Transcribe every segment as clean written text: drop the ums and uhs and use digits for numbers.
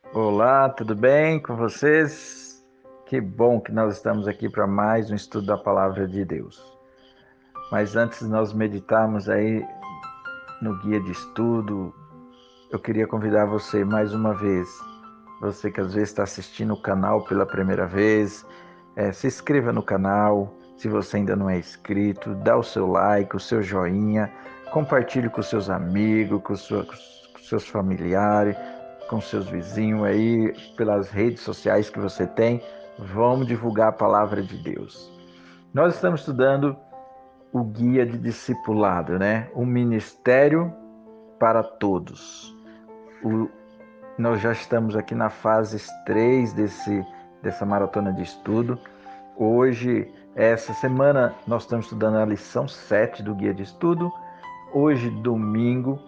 Olá, tudo bem com vocês? Que bom que nós estamos aqui para mais um estudo da Palavra de Deus. Mas antes de nós meditarmos aí no guia de estudo, eu queria convidar você mais uma vez, você que às vezes está assistindo o canal pela primeira vez, se inscreva no canal, se você ainda não é inscrito, dá o seu like, o seu joinha, compartilhe com seus amigos, com seus familiares, com seus vizinhos aí, pelas redes sociais que você tem. Vamos divulgar a palavra de Deus. Nós estamos estudando o guia de discipulado, né? O ministério para todos. O, nós já estamos aqui na fase 3 dessa maratona de estudo. Hoje, essa semana, nós estamos estudando a lição 7 do guia de estudo. Hoje, domingo,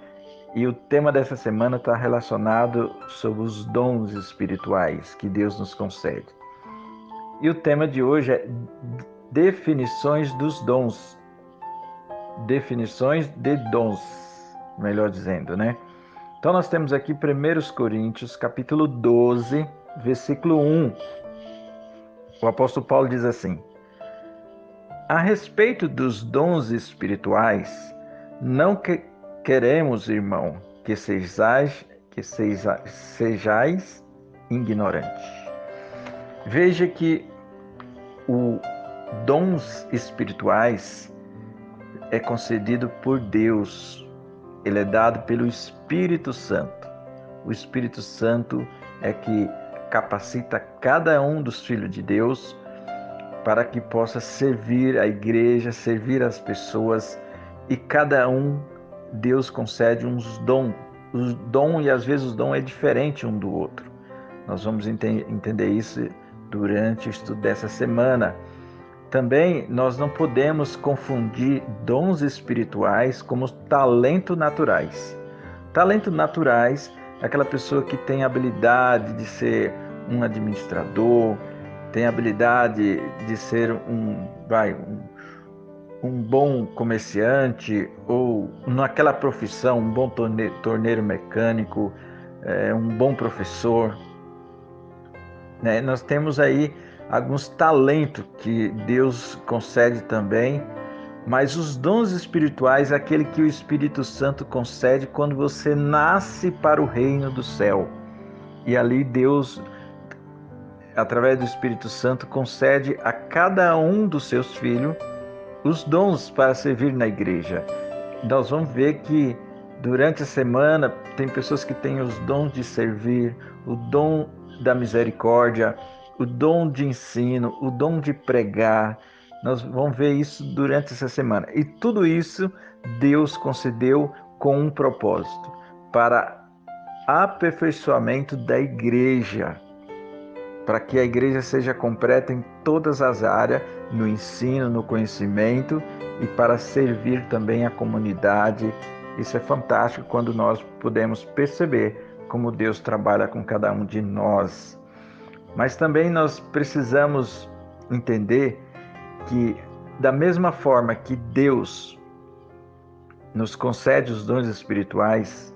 e o tema dessa semana está relacionado sobre os dons espirituais que Deus nos concede. E o tema de hoje é definições dos dons. Definições de dons, melhor dizendo, né? Então nós temos aqui 1 Coríntios, capítulo 12, versículo 1. O apóstolo Paulo diz assim: a respeito dos dons espirituais, não queremos, irmão, que sejais ignorantes. Veja que os dons espirituais é concedido por Deus. Ele é dado pelo Espírito Santo. O Espírito Santo é que capacita cada um dos filhos de Deus para que possa servir a igreja, servir as pessoas, e cada um, Deus concede uns dons. Os dons, e às vezes os dons é diferente um do outro. Nós vamos entender isso durante o estudo dessa semana. Também nós não podemos confundir dons espirituais como talentos naturais. Talentos naturais é aquela pessoa que tem habilidade de ser um administrador, tem habilidade de ser um bom comerciante, ou naquela profissão, um bom torneiro mecânico, um bom professor, né? Nós temos aí alguns talentos que Deus concede também, mas os dons espirituais é aquele que o Espírito Santo concede quando você nasce para o reino do céu. E ali Deus, através do Espírito Santo, concede a cada um dos seus filhos os dons para servir na igreja. Nós vamos ver que durante a semana tem pessoas que têm os dons de servir, o dom da misericórdia, o dom de ensino, o dom de pregar. Nós vamos ver isso durante essa semana. E tudo isso Deus concedeu com um propósito, para aperfeiçoamento da igreja, para que a igreja seja completa em todas as áreas, no ensino, no conhecimento, e para servir também a comunidade. Isso é fantástico quando nós podemos perceber como Deus trabalha com cada um de nós. Mas também nós precisamos entender que, da mesma forma que Deus nos concede os dons espirituais,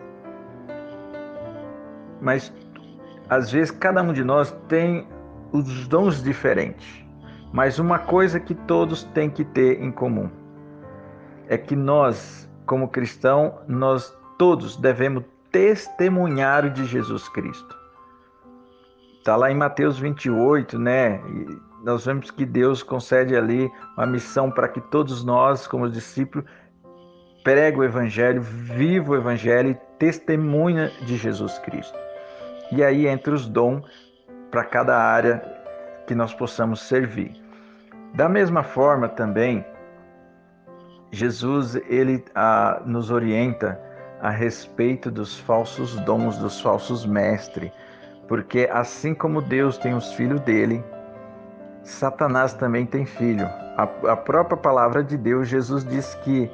mas às vezes cada um de nós tem os dons diferentes. Mas uma coisa que todos têm que ter em comum é que nós, como cristãos, nós todos devemos testemunhar de Jesus Cristo. Está lá em Mateus 28, né? E nós vemos que Deus concede ali uma missão para que todos nós, como discípulos, pregue o Evangelho, viva o Evangelho e testemunha de Jesus Cristo. E aí entra os dons para cada área que nós possamos servir. Da mesma forma também, Jesus ele nos orienta a respeito dos falsos dons, dos falsos mestres, porque assim como Deus tem os filhos dele, Satanás também tem filho. A própria palavra de Deus, Jesus diz que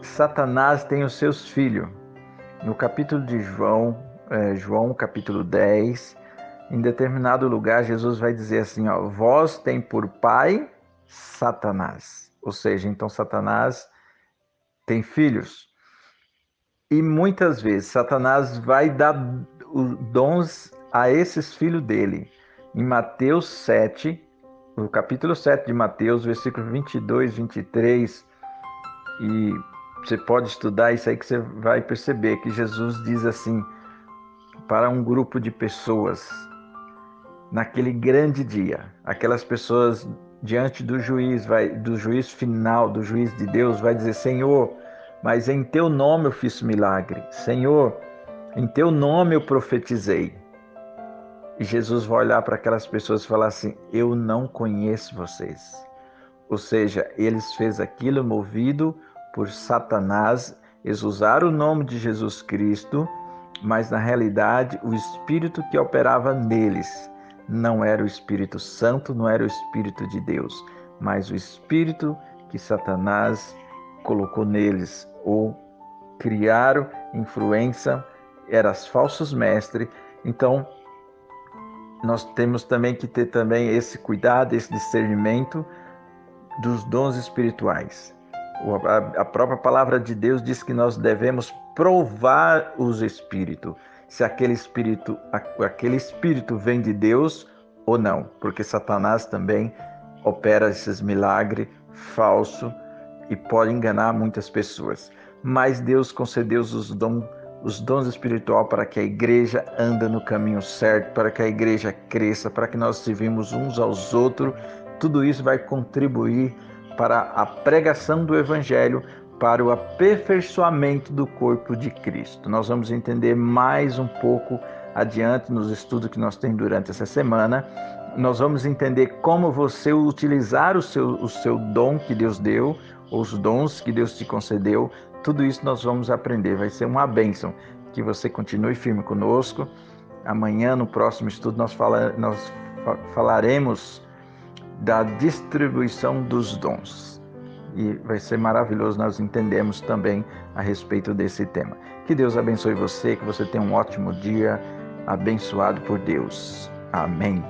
Satanás tem os seus filhos. No capítulo de João capítulo 10, em determinado lugar, Jesus vai dizer assim, ó, vós tem por pai Satanás. Ou seja, então Satanás tem filhos. E muitas vezes Satanás vai dar os dons a esses filhos dele. Em Mateus 7, no capítulo 7 de Mateus, versículos 22, 23, e você pode estudar isso aí que você vai perceber que Jesus diz assim para um grupo de pessoas naquele grande dia, aquelas pessoas diante do juiz, do juiz final, do juiz de Deus, vai dizer: Senhor, mas em teu nome eu fiz milagre. Senhor, em teu nome eu profetizei. E Jesus vai olhar para aquelas pessoas e falar assim: eu não conheço vocês. Ou seja, eles fez aquilo movido por Satanás. Eles usaram o nome de Jesus Cristo, mas na realidade o espírito que operava neles não era o Espírito Santo, não era o Espírito de Deus, mas o espírito que Satanás colocou neles, ou criaram influência, eram os falsos mestres. Então, nós temos também que ter também esse cuidado, esse discernimento dos dons espirituais. A própria palavra de Deus diz que nós devemos provar os espíritos, se aquele espírito vem de Deus ou não, porque Satanás também opera esses milagres falsos e pode enganar muitas pessoas. Mas Deus concedeu os dons espirituais para que a igreja ande no caminho certo, para que a igreja cresça, para que nós servimos uns aos outros. Tudo isso vai contribuir para a pregação do Evangelho, para o aperfeiçoamento do corpo de Cristo. Nós vamos entender mais um pouco adiante nos estudos que nós temos durante essa semana. Nós vamos entender como você utilizar o seu dom que Deus deu, os dons que Deus te concedeu. Tudo isso nós vamos aprender, vai ser uma bênção. Que você continue firme conosco. Amanhã, no próximo estudo, nós falaremos da distribuição dos dons. E vai ser maravilhoso nós entendemos também a respeito desse tema. Que Deus abençoe você, que você tenha um ótimo dia, abençoado por Deus. Amém.